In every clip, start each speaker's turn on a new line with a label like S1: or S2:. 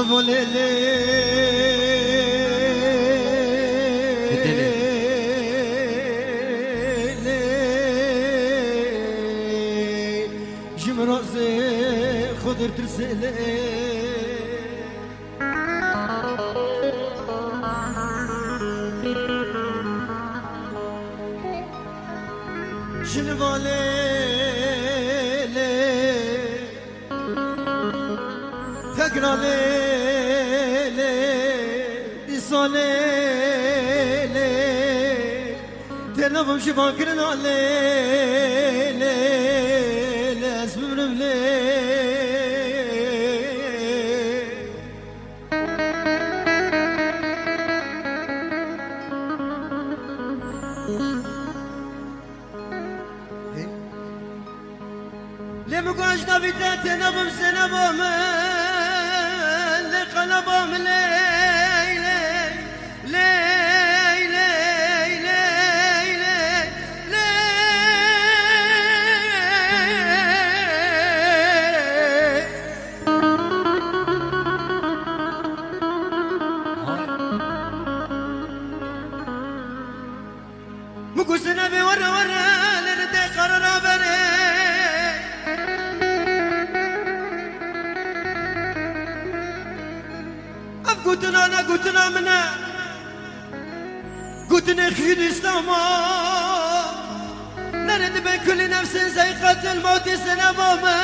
S1: وليلي جم راسي خضر ترسلي شنو ليلي تقرا ليلي ليلي تنظم شباكرنا ليلي اسم ربلي لما قاش نبيتات تنظم سنبهم لقلبهم ليلي ليلي مقصنا بورا ورا لردي قرر بري قلتنا انا قلتنا منا قلتنا خير اسلاما نرد بين كل نفس زيقة الموت سنبوما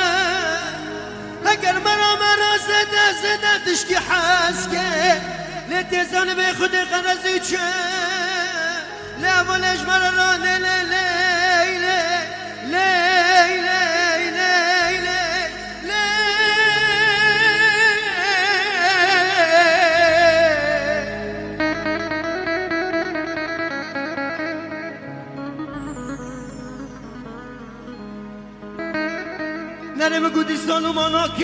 S1: اگر مرا سدا تشكي حاسكي لتزان بخد غرزي چه لا ولش مرا لا لا لا نرم قدي سالماناك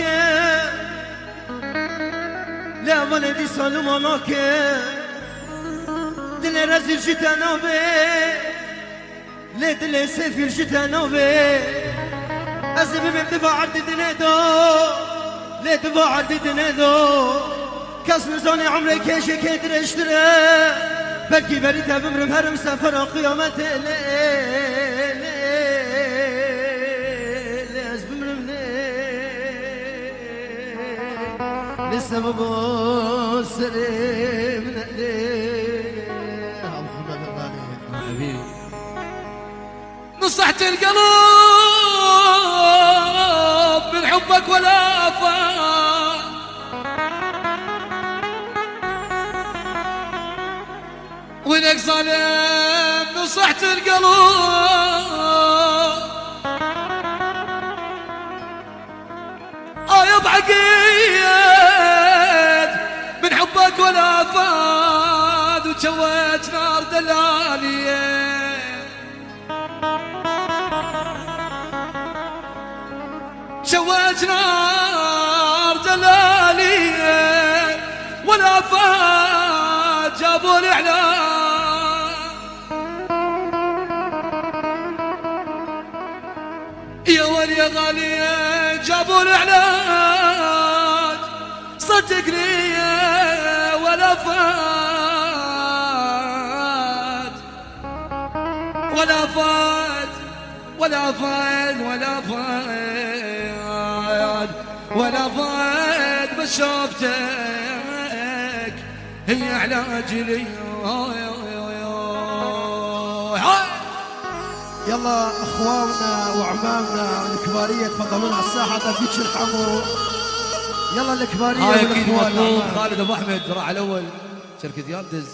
S1: لا ولدي سالماناك دل رزل جتنا بي لا دل سفير جتنا بي أزم من دفاع عرض دنيدو لا دفاع عرض دنيدو كاس نزاني عمري كيشي كيدر اشتري بلكي بريت بمرم هرم سفر قيامت السبب السري من الليل محمد الغالي حبيبي
S2: نصحت القلب من حبك ولا فان وينك ظالم نصحت القلب بعقيد من حبك ولا فاد وشويت نار دلالية شويت نار دلالية ولا فاد جابوا الإعلان يا ولي يا غالية جابوا الإعلان صدقني ولا فات ولا فات ولا فات ولا فات ولا فات بس شوفتك هي علاج لي
S1: يلا اخواننا وعمامنا الكباريه تفضلون على الساحه دبيتش الحمو يلا الكباريه
S2: والاخوان خالد ابو احمد راح الاول شركه يالدز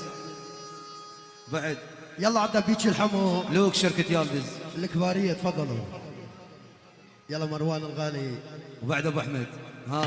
S2: بعد
S1: يلا عدى بيتش الحمو
S2: لوك شركه يالدز
S1: الكباريه تفضلوا يلا مروان الغالي
S2: وبعد ابو احمد ها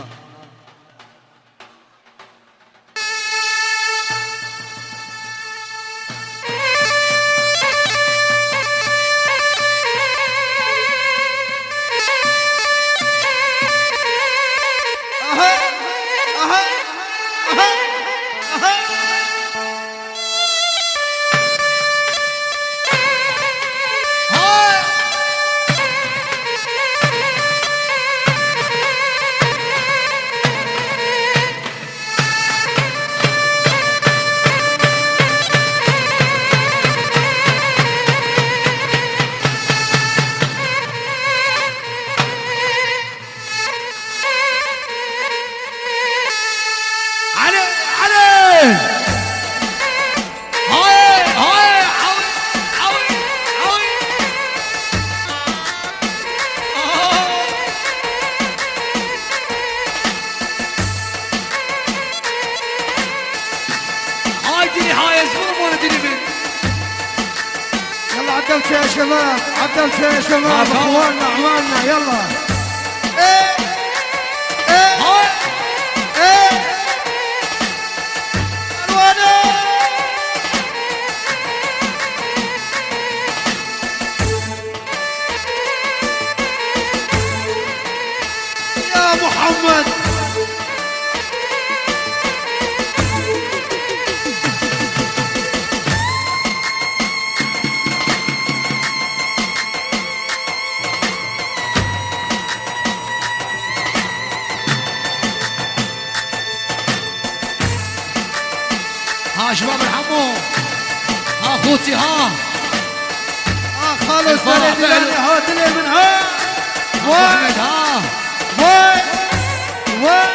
S1: شباب عدلت يا شباب اخواننا اعمالنا يلا ايه ايه ايه الوانه يا محمد
S2: ها شباب الحمو ها اخوتي ها
S1: خالص سندي هات لي من ها
S2: احمد ها
S1: وين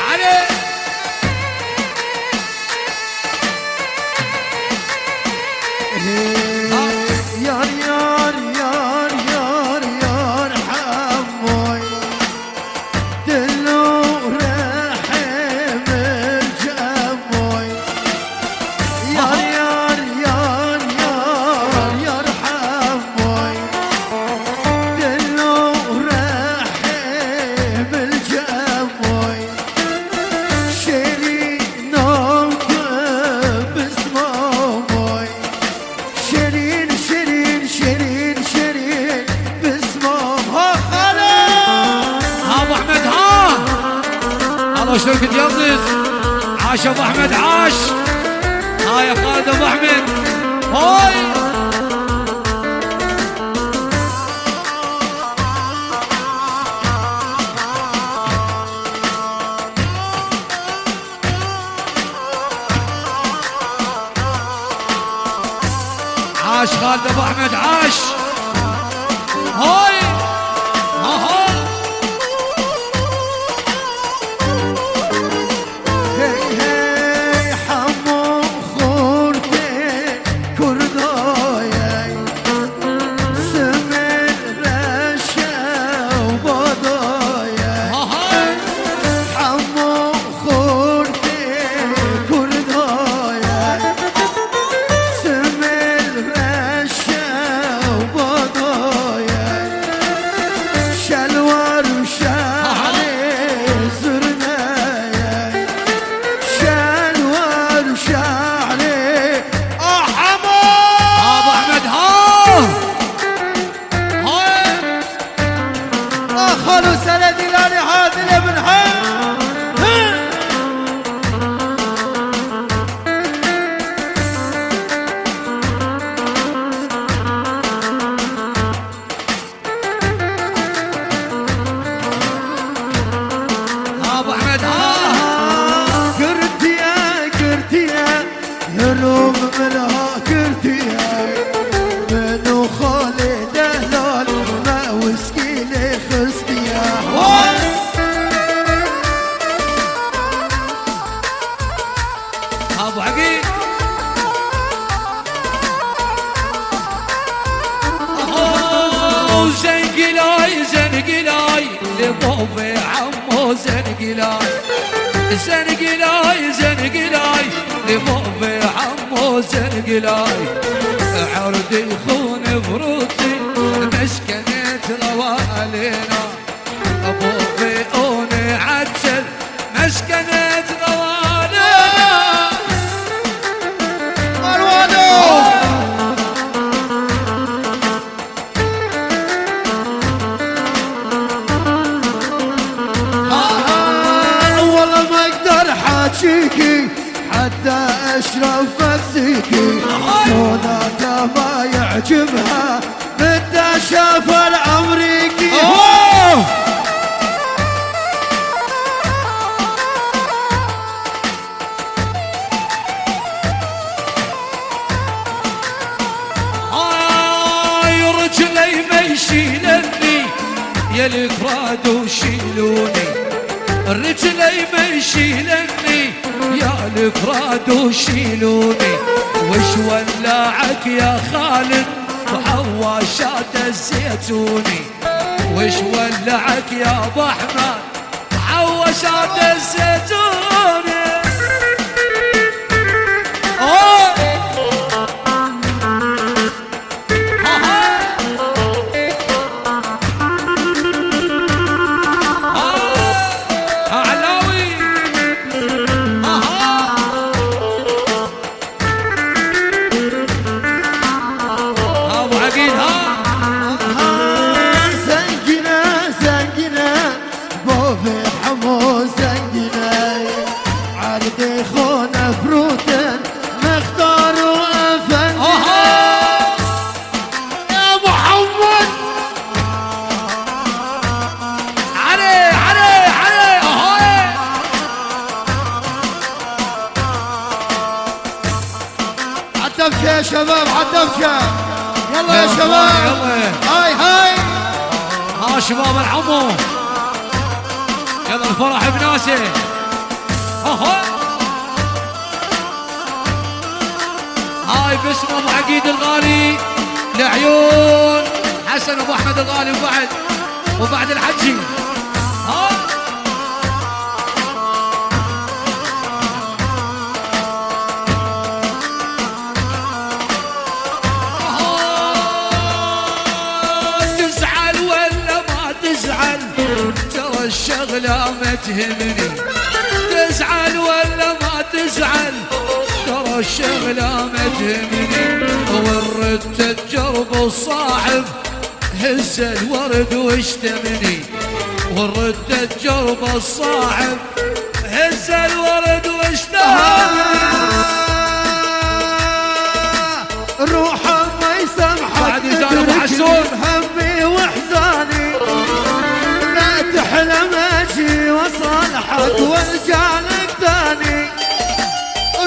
S2: علي
S1: يار يار يار يار يار حموي دلو رحم الجموي يار يار يار يار يار حموي دلو رحم الجموي شيري نوك بسموي شيرين شيرين شيرين شيرين باسمه ها خالد
S2: ها ابو احمد ها الله شركة يلدز عاش ابو احمد عاش ها يا خالد ابو احمد هاي عاش خالد ابو احمد عاش هاي ها
S1: هي هي حمو خورتي كرداي سمر رشا وبضاي
S2: هاي
S1: حمو خورتي كرداي سمر رشا وبضاي شلوار وشعري زرناي شلوار وشعري حمو
S2: ابو احمد ها هاي
S1: خلو سندي لاني هذا الابن
S2: ابو احمد ها
S1: قرتيا يلوم منها قرتيا منو خالد هلال ما وسكيني خستيا
S2: ابو عقيل زنقلاي زنقلاي لبوبي عمو زنقلاي زنقلاي زنقلاي لبوبي عمو زنقلاي عرضي يخون بروتي مسكنة روالينا ابوبي اوني عجل مسكنة روالينا
S1: والله ما اقدر حاجيكي حتى اشرف مكسيكي صوته ما يعجبها بدها شاف الامريكي
S2: هاي رجلي ما يشيلني يا الافراد وشيلوني رجلي ما يشيلني يا الافراد وشيلوني وش ولعك يا خالد وحواشات الزيتوني وش ولعك يا ابو احمد حواشات الزيتوني
S1: عالدبشة يا شباب عالدبشة يلا يا شباب
S2: يلا
S1: هاي هاي
S2: ها شباب العمو يلا الفرح بناسه هاي باسم ابو عقيد الغالي لعيون حسن ابو احمد الغالي وبعد الحجي ها تزعل ولا ما تزعل ترى الشغله ما تهمني تزعل ولا ما تزعل ترى الشغله ما تهمني وردت الجرب الصاحب هز الورد واشتمني وردت الجرب الصاحب هز الورد واشتمني
S1: روحه ما يسامحك تدرك همي واحزاني لا تحلم اجي وصالحك وارجع لك ثاني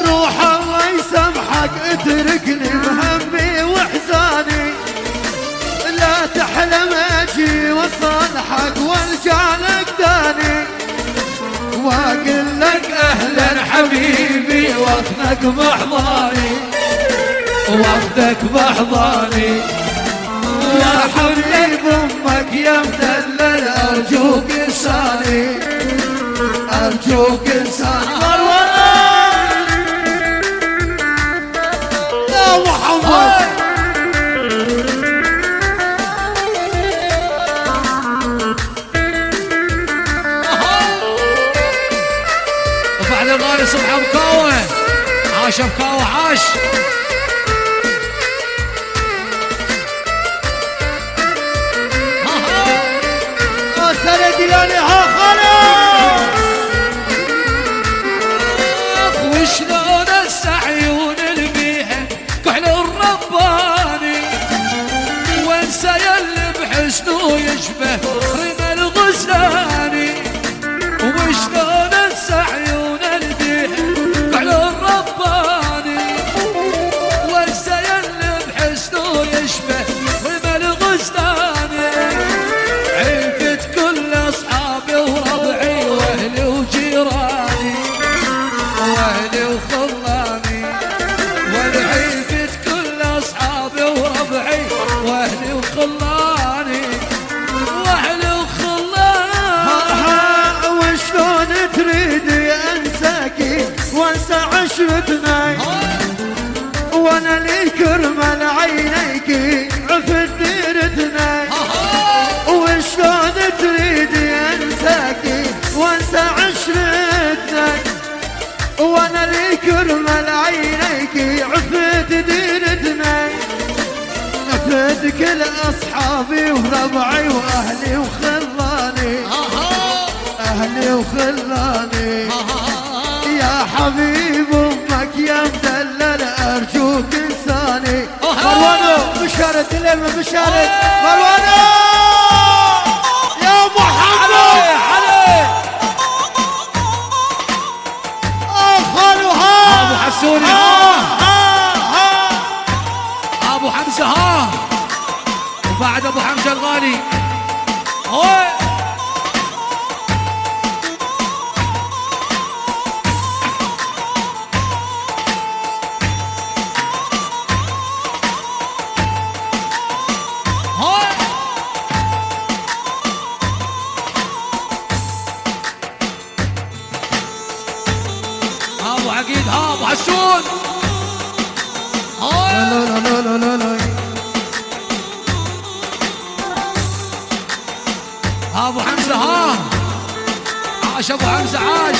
S1: روحه ما يسامحك اتركني بهمي واحزاني لا تحلم اجي وصالحك وارجع لك ثاني واقول لك اهلا حبيبي وقتك بحضاني وقتك بحضاني يا حبيب امك يا مدلل ارجوك انساني ارجوك انساني يا محمد وبعد الغالي صبحه مكاوه عاش مكاوه عاش سنة ديلاني ها خلاص
S2: وشلون السعيون البيها كحل الرباني وانسى يلي بحسنه يشبه رمى الغزلاني وشلون السعيون البيها كحل الرباني وانسى يلي بحسنه يشبه رمى الغزلاني عرفت كل اصحابي وربعي واهلي وجيراني واهلي وخلاني والعرفت كل اصحابي وربعي واهلي وخلاني واهلي وخلاني
S1: وشلون تريدي انساكي وانسى عشرتنا وانا لي كرمال عينيكي عفت ديرتنا وشلون تريدي انساكي وانسى عشرتنا وانا لي كرمال عينيكي عفت ديرتنا عفت كل اصحابي وربعي واهلي وخلاني اهلي وخلاني يا حبيب امك يا مدلل ارجوك انساني مروانو بشارة الليل بشارة مروانو يا محمد
S2: علي
S1: خالو ها
S2: ابو حسوني ابو حمزه وبعد ابو حمزه الغالي حسون
S1: لا لا لا لا لا لا
S2: ابو حمزه ها عاش ابو حمزه عاش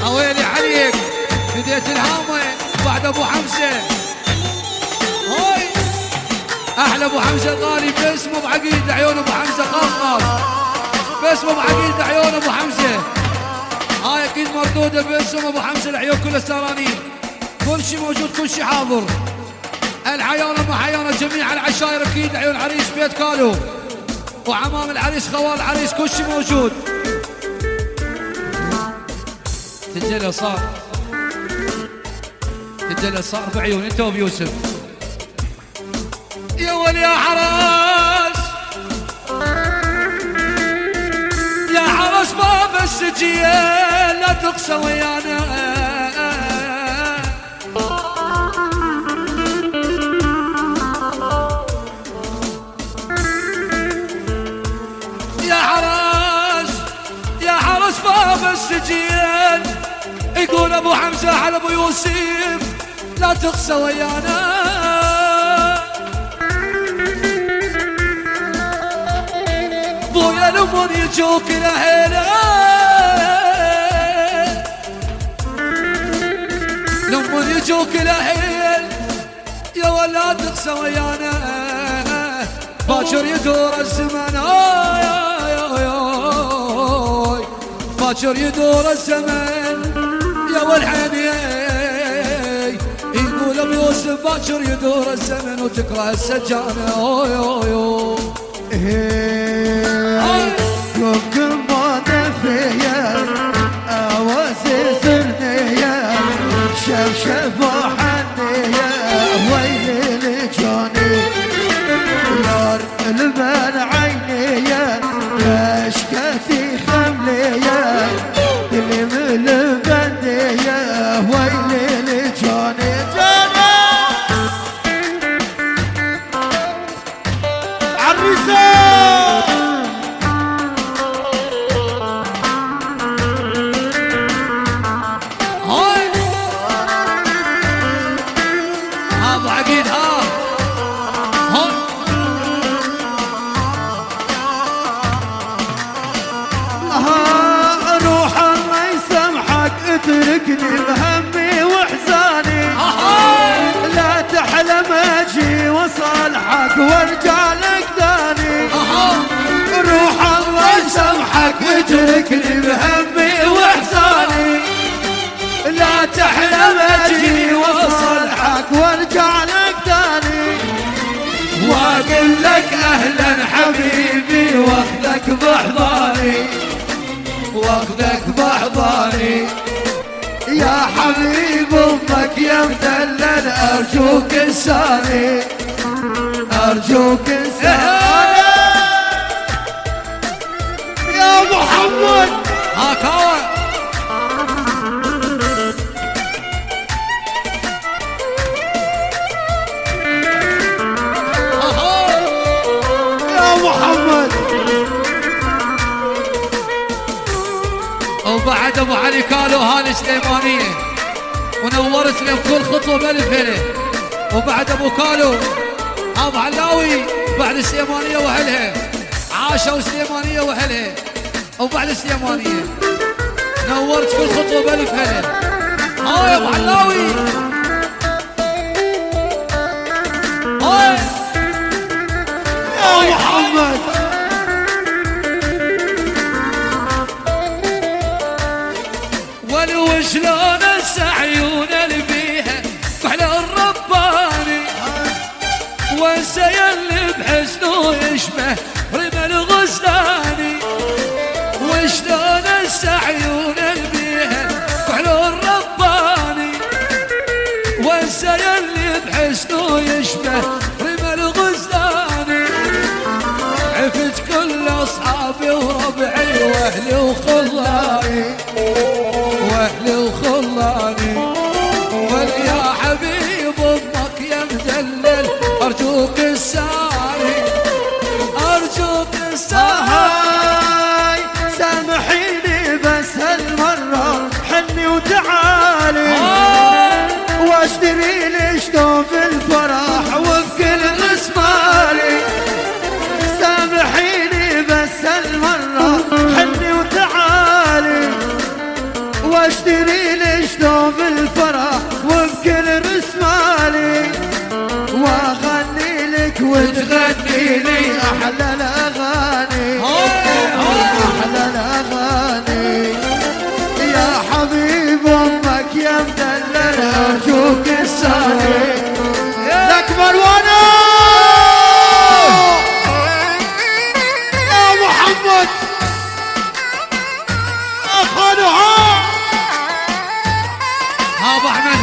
S2: اويلي عليك بديت الهامه بعد ابو حمزه هاي احلى ابو حمزه غالي باسمه بعقيد لعيون ابو حمزه خاص باسمه بعقيد لعيون ابو حمزه هاي اكيد مردوده باسم ابو حمزه العيون كلها سهرانين كل شيء موجود كل شيء حاضر العيانه مع عيانه جميع العشاير اكيد عيون عريس بيت كالو وعمام العريس خوال العريس كل شيء موجود تجلى صار بعيون انت وبيوسف يا ولي يا حرس يا حرس باب السجين لا تقسى ويانا يا حرس باب السجين يقول ابو حمزه على ابو يوسف لا تقسى ويانا بويا الامور يجوك لهيله الامور يجوك لهيل يا ولا تقسى ويانا باكر يدور الزمن باكر يدور الزمن يا والحني يقول ابو يوسف باكر يدور الزمن وتكره السجانه
S1: يوم ما دفيا اواسي سرنيا شفشف وحنيا ويلي لجاني نار البن عينيا اشكتي خمليا اللي من البنديا ويلي لجاني عريسه اتركني بهمي وحزاني لا تحلم اجي وصالحك وارجع لك ثاني روح الله يسامحك اتركني بهمي وحزاني لا تحلم اجي وصالحك وارجع لك ثاني واقول لك اهلا حبيبي واخذك باحضاني واخذك باحضاني يا حبيب امك يا مدلل ارجوك انساني ارجوك انساني يا محمد
S2: هاكاوى
S1: يا محمد
S2: وبعد ابو علي كالو هاني سليمانيه ونورت لهم كل خطوه بالف هله وبعد ابو كالو ابو علاوي بعد سليمانيه واهلها عاشوا سليمانيه واهلها وبعد سليمانيه نورت كل خطوه بالف هله يا ابو علاوي
S1: يا محمد
S2: ولو شلون السعيون اللي فيها كحل الرباني وانسى يلي بحسنه يشبه رمى الغزلاني وشلون السعيون اللي فيها كحل الرباني وانسى يلي بحسنه يشبه رمى الغزلاني عفت كل اصحابي وربعي واهلي وخلاني واهلي وخلاني يا حبيب امك يا مدلل ارجوك الساري ارجوك الساري
S1: سامحيني بس هالمره حني وتعالي تغني لي احلى الاغاني احلى الاغاني يا حبيب امك يا مدلل ارجوك الساني لك مروانه يا محمد خالو
S2: ها ابو احمد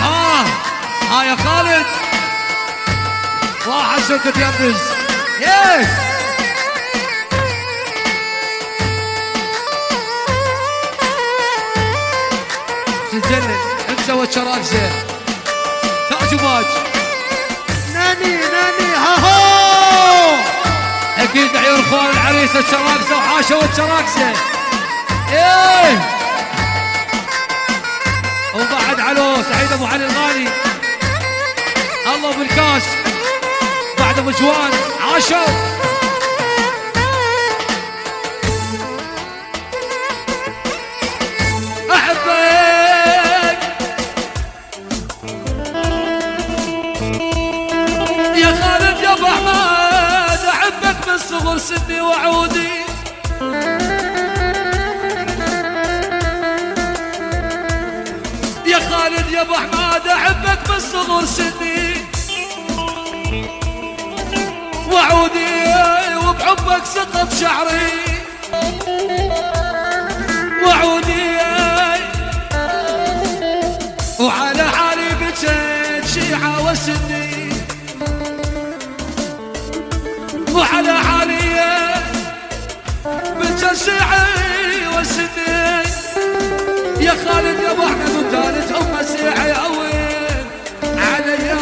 S2: ها يا خالد واحد شركة يمز يس تتجنن انت والشراكسة تاج وباج
S1: ناني هاهو
S2: اكيد عيون اخوان العريس الشراكسة وحاشا والشراكسة ايه وبعد علو سعيد ابو علي الغالي الله بالكاس بعد ابو جوان عاشوا احبك يا خالد يا ابو احمد احبك من صغر سني وعودي يا خالد يا ابو احمد احبك من صغر سني وعودي وبحبك سقط شعري وعودي وعلى حالي بجيت شيعة وسني وعلى حالي بجيت شيعة وسني يا خالد يا ابو احمد وثالث ام مسيحي اوين علي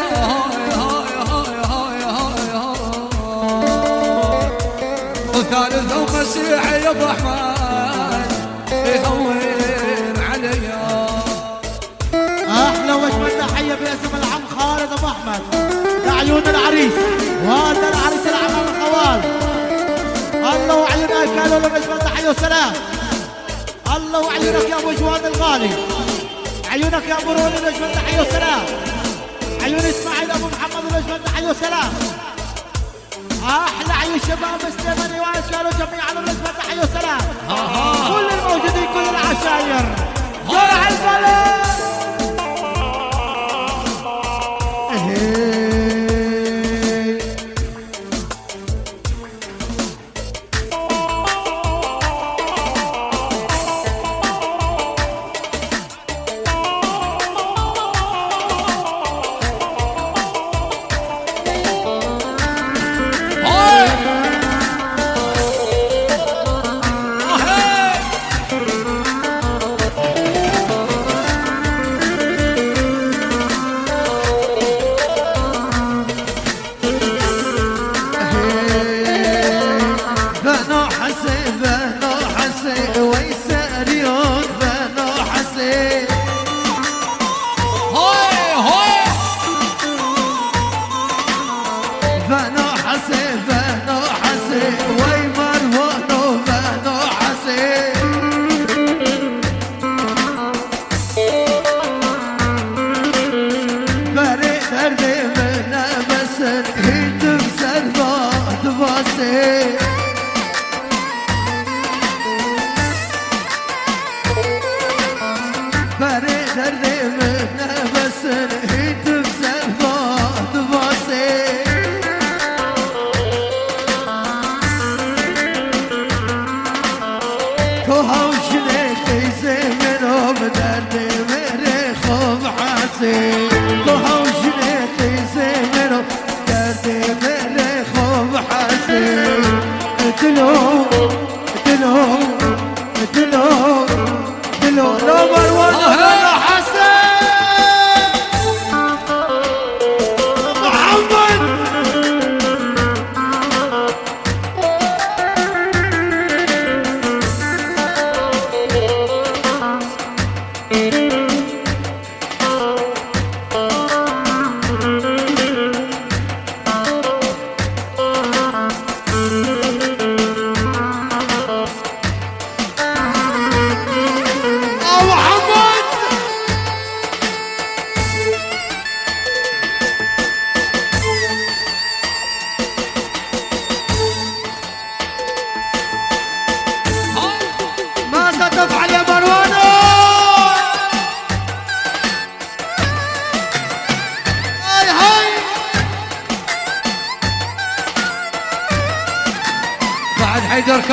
S2: وثالث ام مسيحي يا ابو احمد يهون علي
S1: احلى واجمل تحيه باسم العم خالد ابو احمد لعيون العريس وهذا العريس العم الخوال الله وعيونك قالوا لهم اجمل تحيه وسلام الله وعيونك يا ابو جواد الغالي عيونك يا ابو رولي اجمل تحيه وسلام عيون اسماعيل ابو محمد اجمل تحيه وسلام احلى عيون شباب السليماني وعسكروا جميعا اجمل تحيه وسلام كل الموجودين كل العشاير شارع البلد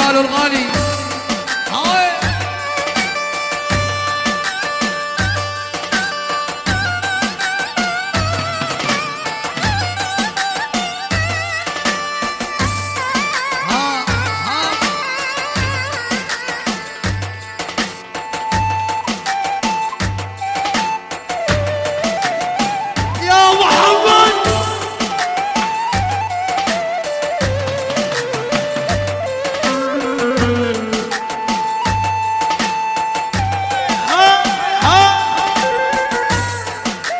S2: خالو الغالي هاي
S1: يا محمد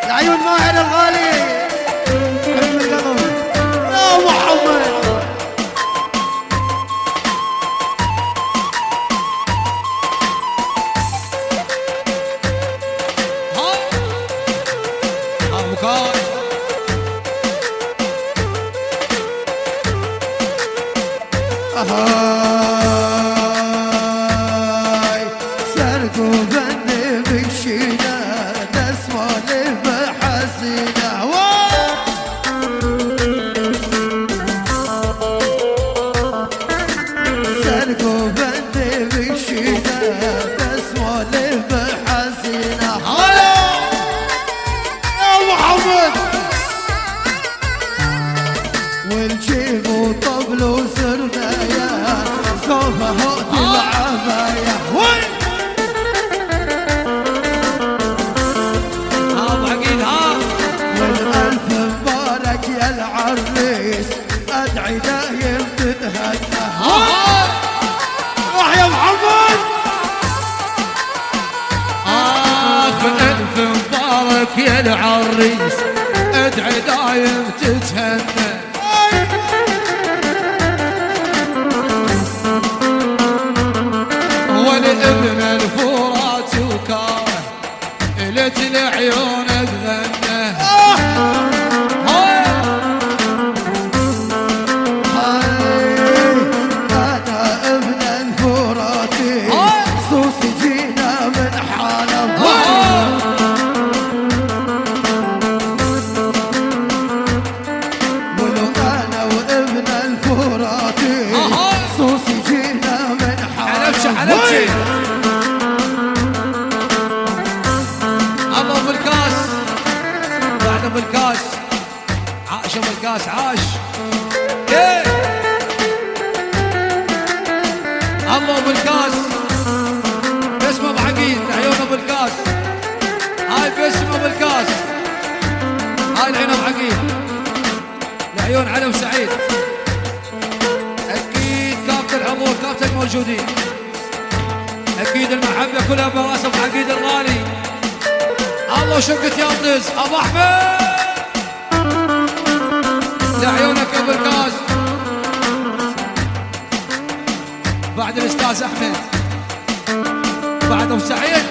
S1: يا عيون ماهر الغالي حلم القلب يا محمد
S2: ابو كاي
S1: هاي سرقوا بني بالشيلة نسوالف حزينة سرقوا بني بالشيلة نسوالف حزينة يا محمد والجيب وطبل وسرنا يا سوف هوت العباية
S2: ابو عقيل ها
S1: والألف مبارك يا العريس أدعي دايم تتهنى روح يا محمد
S2: ألف مبارك يا العريس ادعي دايم تتهنى ولابن الفرات وكاره لجل عيونك غنى
S1: هاي أنا ابن الفراتي صوصي جينا من حلب ولو أنا وابن الفراتي صوصي جينا من
S2: حلبشة
S1: حلب
S2: حلبشة الله ابو الكاس بعد ابو الكاس عاش ابو الكاس عاش ايه الله ابو الكاس باسم ابو عقيل عيون ابو الكاس هاي باسم ابو الكاس هاي العين ابو عقيل لعيون علي وسعيد اكيد كافة الحضور كافة الموجودين اكيد المحبة كلها براس ابو عقيل الغالي الله شقة ياطز ابو احمد لعيونك يا ابو الكاس بعد الاستاذ احمد بعد ابو سعيد